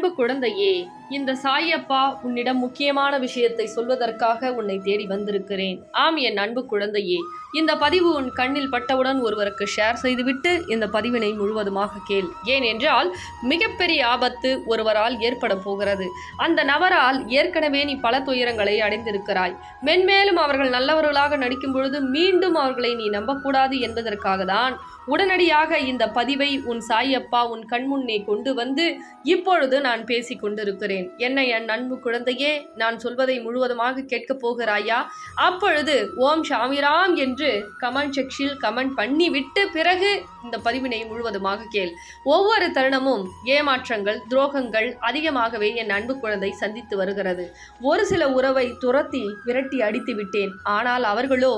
அன்பு குழந்தையே, இந்த சாயப்பா உன்னிடம் முக்கியமான விஷயத்தை சொல்வதற்காக உன்னை தேடி வந்திருக்கிறேன். ஆம் என் அன்பு குழந்தையே, இந்த பதிவு உன் கண்ணில் பட்டவுடன் ஒருவருக்கு ஷேர் செய்துவிட்டு இந்த பதிவினை முழுவதுமாக கேள். ஏனென்றால் மிகப்பெரிய ஆபத்து ஒருவரால் ஏற்பட போகிறது. அந்த நபரால் ஏற்கனவே நீ பல துயரங்களை அடைந்திருக்கிறாய். மென்மேலும் அவர்கள் நல்லவர்களாக நடிக்கும் பொழுது மீண்டும் அவர்களை நீ நம்பக்கூடாது என்பதற்காக தான் உடனடியாக இந்த பதிவை உன் சாயப்பா உன் கண்முன்னே கொண்டு வந்து இப்பொழுது நான் பேசி கொண்டிருக்கிறேன். என்ன என் அன்பு குழந்தையே, நான் சொல்வதை முழுவதுமாக கேட்கப் போகிறாயா? அப்பொழுது ஓம் சாமிராம் என்று கமெண்ட் செக்ஷனில் கமெண்ட் பண்ணிவிட்டு பிறகு இந்த பதிவினை முழுவதுமாக கேள். ஒவ்வொரு தருணமும் ஏமாற்றங்கள், துரோகங்கள் அதிகமாகவே என் அன்பு குழந்தை சந்தித்து வருகிறது. ஒரு சில உறவை துரத்தி விரட்டி அடித்து விட்டேன். ஆனால் அவர்களோ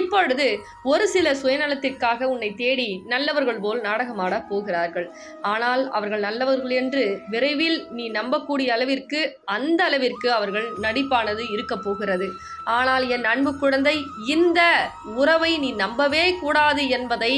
இப்பொழுது ஒரு சில சுயநலத்திற்காக உன்னை தேடி நல்லவர்கள் போல் நாடகமாட போகிறார்கள். ஆனால் அவர்கள் நல்லவர்கள் என்று விரைவில் நீ நம்பக்கூடிய அளவிற்கு அந்த அளவிற்கு அவர்கள் நடிப்பானது இருக்க போகிறது. ஆனால் என் அன்பு குழந்தை, இந்த உறவை நீ நம்பவே கூடாது என்பதை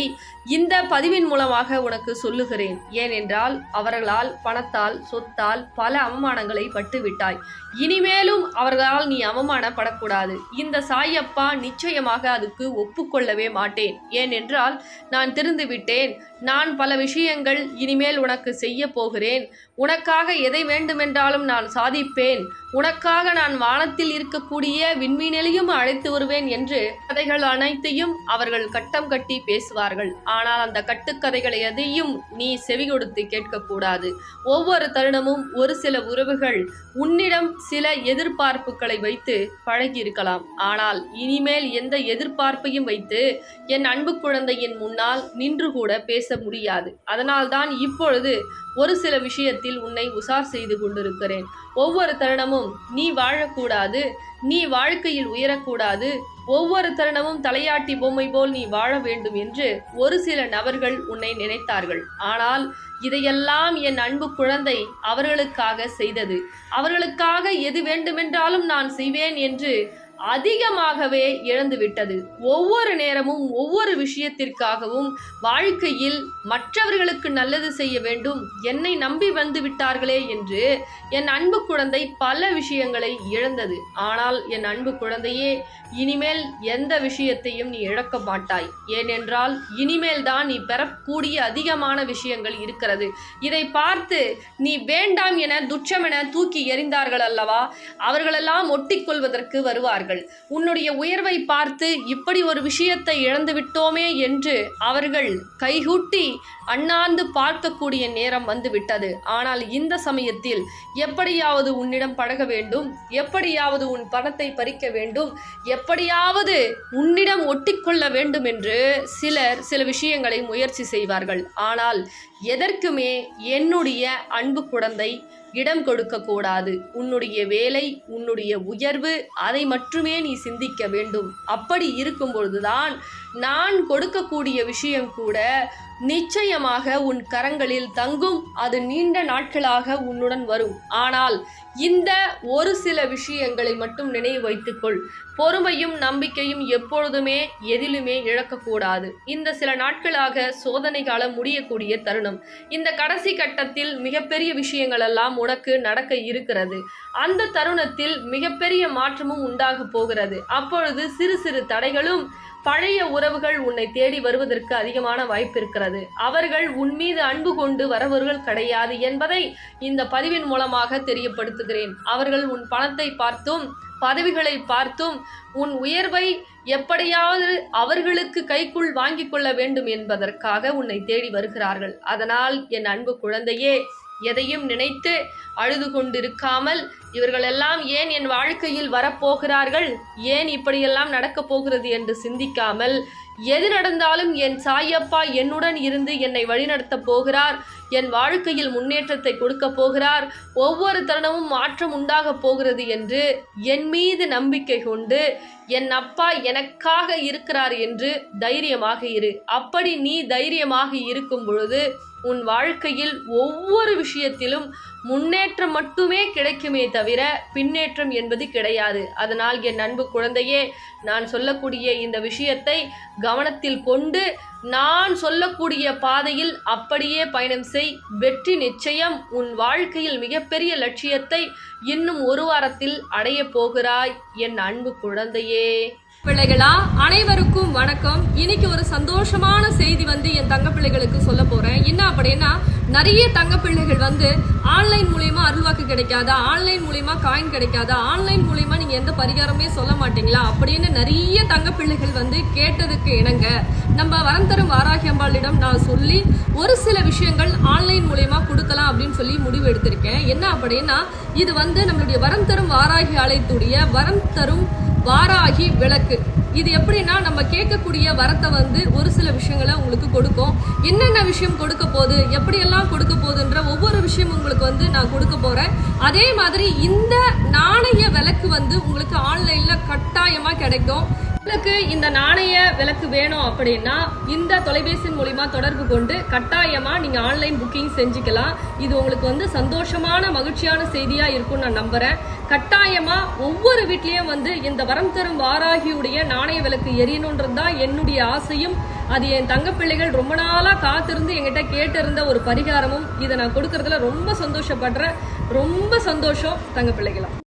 இந்த பதிவின் மூலமாக உனக்கு சொல்லுகிறேன். ஏனென்றால் அவர்களால் பணத்தால் சொத்தால் பல அவமானங்களை பட்டுவிட்டாய். இனிமேலும் அவர்களால் நீ அவமானப்படக்கூடாது. இந்த சாயப்பா நிச்சயமாக அதுக்கு ஒப்புக்கொள்ளவே மாட்டேன். ஏனென்றால் நான் திருந்து விட்டேன். நான் பல விஷயங்கள் இனிமேல் உனக்கு செய்ய போகிறேன். உனக்காக எதை வேண்டுமென்றாலும் நான் சாதிப்பேன். உனக்காக நான் வானத்தில் இருக்கக்கூடிய விண்மீனிலையும் அழைத்து வருவேன் என்று கதைகள் அனைத்தையும் அவர்கள் கட்டம் கட்டி பேசுவார்கள். ஆனால் அந்த கட்டுக்கதைகளை எதையும் நீ செவி கொடுத்து கேட்கக்கூடாது. ஒவ்வொரு தருணமும் ஒரு சில உறவுகள் உன்னிடம் சில எதிர்பார்ப்புகளை வைத்து பழகி இருக்கலாம். ஆனால் இனிமேல் எந்த எதிர்பார்ப்பையும் வைத்து என் அன்பு குழந்தையின் முன்னால் நின்று கூட பேச முடியாது. அதனால்தான் இப்பொழுது ஒரு சில விஷயத்தில் உன்னை உசார் செய்து கொண்டிருக்கிறேன். ஒவ்வொரு தருணமும் நீ வாழக்கூடாது, நீ வாழ்க்கையில் உயரக்கூடாது, ஒவ்வொரு தருணமும் தலையாட்டி பொம்மை போல் நீ வாழ வேண்டும் என்று ஒரு சில நபர்கள் உன்னை நினைத்தார்கள். ஆனால் இதையெல்லாம் என் அன்பு குழந்தை அவர்களுக்காக செய்தது. அவர்களுக்காக எது வேண்டுமென்றாலும் நான் செய்வேன் என்று அதிகமாகவே இழந்துவிட்டது. ஒவ்வொரு நேரமும் ஒவ்வொரு விஷயத்திற்காகவும் வாழ்க்கையில் மற்றவர்களுக்கு நல்லது செய்ய வேண்டும், என்னை நம்பி வந்து விட்டார்களே என்று என் அன்பு குழந்தை பல விஷயங்களை இழந்தது. ஆனால் என் அன்பு குழந்தையே, இனிமேல் எந்த விஷயத்தையும் நீ இழக்க மாட்டாய். ஏனென்றால் இனிமேல் தான் நீ பெறக்கூடிய அதிகமான விஷயங்கள் இருக்கிறது. இதை பார்த்து நீ வேண்டாம் என துச்சமென தூக்கி எறிந்தார்கள் அல்லவா, அவர்களெல்லாம் ஒட்டிக்கொள்வதற்கு வருவார்கள். உன்னுடைய உயர்வை பார்த்து இப்படி ஒரு விஷயத்தை இழந்து விட்டோமே என்று அவர்கள் கைகூட்டி அண்ணாந்து பார்க்கக்கூடிய நேரம் வந்துவிட்டது. ஆனால் இந்த சமயத்தில் எப்படியாவது உன்னிடம் பழக வேண்டும், எப்படியாவது உன் பணத்தை பறிக்க வேண்டும், எப்படியாவது உன்னிடம் ஒட்டிக்கொள்ள வேண்டும் என்று சிலர் சில விஷயங்களை முயற்சி செய்வார்கள். ஆனால் எதற்குமே என்னுடைய அன்பு குழந்தை இடம் கொடுக்க கூடாது. உன்னுடைய வேலை, உன்னுடைய உயர்வு, அதை மட்டுமே நீ சிந்திக்க வேண்டும். அப்படி இருக்கும் பொழுதுதான் நான் கொடுக்கக்கூடிய விஷயம் கூட நிச்சயமாக உன் கரங்களில் தங்கும். அது நீண்ட நாட்களாக உன்னுடன் வரும். ஆனால் இந்த ஒரு சில விஷயங்களை மட்டும் நினைவு வைத்துக்கொள். பொறுமையும் நம்பிக்கையும் எப்பொழுதுமே எதிலுமே இழக்கக்கூடாது. இந்த சில நாட்களாக சோதனை காலம் முடியக்கூடிய தருணம். இந்த கடைசி கட்டத்தில் மிகப்பெரிய விஷயங்கள் எல்லாம் உனக்கு நடக்க இருக்கிறது. அந்த தருணத்தில் மிகப்பெரிய மாற்றமும் உண்டாக போகிறது. அப்பொழுது சிறு சிறு தடைகளும் பழைய உறவுகள் உன்னை தேடி வருவதற்கு அதிகமான வாய்ப்பு இருக்கிறது. அவர்கள் உன் மீது அன்பு கொண்டு வரவர்கள் கிடையாது என்பதை இந்த பதிவின் மூலமாக தெரியப்படுத்துகிறேன். அவர்கள் உன் பணத்தை பார்த்தும் பதவிகளை பார்த்தும் உன் உயர்வை எப்படியாவது அவர்களுக்கு கைக்குள் வாங்கி கொள்ள வேண்டும் என்பதற்காக உன்னை தேடி வருகிறார்கள். அதனால் என் அன்பு குழந்தையே, எதையும் நினைத்து அழுது கொண்டிருக்காமல் இவர்களெல்லாம் ஏன் என் வாழ்க்கையில் வரப்போகிறார்கள், ஏன் இப்படியெல்லாம் நடக்கப் போகிறது என்று சிந்திக்காமல் எது நடந்தாலும் என் சாயப்பா என்னுடன் இருந்து என்னை வழிநடத்தப் போகிறார், என் வாழ்க்கையில் முன்னேற்றத்தை கொடுக்க போகிறார், ஒவ்வொரு தருணமும் மாற்றம் உண்டாக போகிறது என்று என் மீது நம்பிக்கை கொண்டு என் அப்பா எனக்காக இருக்கிறார் என்று தைரியமாக இரு. அப்படி நீ தைரியமாக இருக்கும் பொழுது உன் வாழ்க்கையில் ஒவ்வொரு விஷயத்திலும் முன்னேற்றம் மட்டுமே கிடைக்குமே தவிர பின்னேற்றம் என்பது கிடையாது. அதனால் என் அன்பு குழந்தையே, நான் சொல்லக்கூடிய இந்த விஷயத்தை கவனத்தில் கொண்டு நான் சொல்லக்கூடிய பாதையில் அப்படியே பயணம் செய். வெற்றி நிச்சயம். உன் வாழ்க்கையில் மிகப்பெரிய லட்சியத்தை இன்னும் ஒரு வாரத்தில் அடைய போகிறாய் என் அன்பு குழந்தையே. பிள்ளைகளா, அனைவருக்கும் வணக்கம். இன்னைக்கு ஒரு சந்தோஷமான செய்தி என் தங்க பிள்ளைகளுக்கு சொல்ல போறேன். என்ன அப்படின்னா, நிறைய தங்க பிள்ளைகள் ஆன்லைன் மூலியமா அருள்வாக்கு கிடைக்காதா, ஆன்லைன் மூலியமா காயின் கிடைக்காதா, ஆன்லைன் மூலியமா நீங்க எந்த பரிகாரமே சொல்ல மாட்டீங்களா அப்படின்னு நிறைய தங்க பிள்ளைகள் கேட்டதுக்கு இணங்க நம்ம வரம் தரும் வாராகி அம்பாளிடம் நான் சொல்லி ஒரு சில விஷயங்கள் ஆன்லைன் மூலியமா கொடுக்கலாம் அப்படின்னு சொல்லி முடிவு எடுத்திருக்கேன். என்ன அப்படின்னா, இது நம்மளுடைய வரம் தரும் வாராகி ஆலயத்துடைய வரம் தரும் வாராகி விளக்கு. இது எப்படின்னா, நம்ம கேட்கக்கூடிய வரத்தை ஒரு சில விஷயங்களை உங்களுக்கு கொடுக்கும். என்னென்ன விஷயம் கொடுக்க போகுது, எப்படியெல்லாம் கொடுக்க போகுதுன்ற ஒவ்வொரு விஷயம் உங்களுக்கு நான் கொடுக்க போறேன். அதே மாதிரி இந்த நாணய விளக்கு உங்களுக்கு ஆன்லைன்ல கட்டாயமா கிடைக்கும். உங்களுக்கு இந்த நாணய விளக்கு வேணும் அப்படின்னா இந்த தொலைபேசி மூலிமா தொடர்பு கொண்டு கட்டாயமா நீங்க ஆன்லைன் புக்கிங் செஞ்சுக்கலாம். இது உங்களுக்கு சந்தோஷமான மகிழ்ச்சியான செய்தியா இருக்கும்னு நான் நம்புறேன். கட்டாயமா ஒவ்வொரு வீட்லயும் இந்த வரம் தரும் வாராகியுடைய நாணய விளக்கு எரியணுன்றது தான் என்னுடைய ஆசையும். அது என் தங்க பிள்ளைகள் ரொம்ப நாளா காத்திருந்து என்கிட்ட கேட்டிருந்த ஒரு பரிகாரமும். இதை நான் கொடுக்கறதுல ரொம்ப சந்தோஷப்படுறேன். ரொம்ப சந்தோஷம் தங்க பிள்ளைகளா.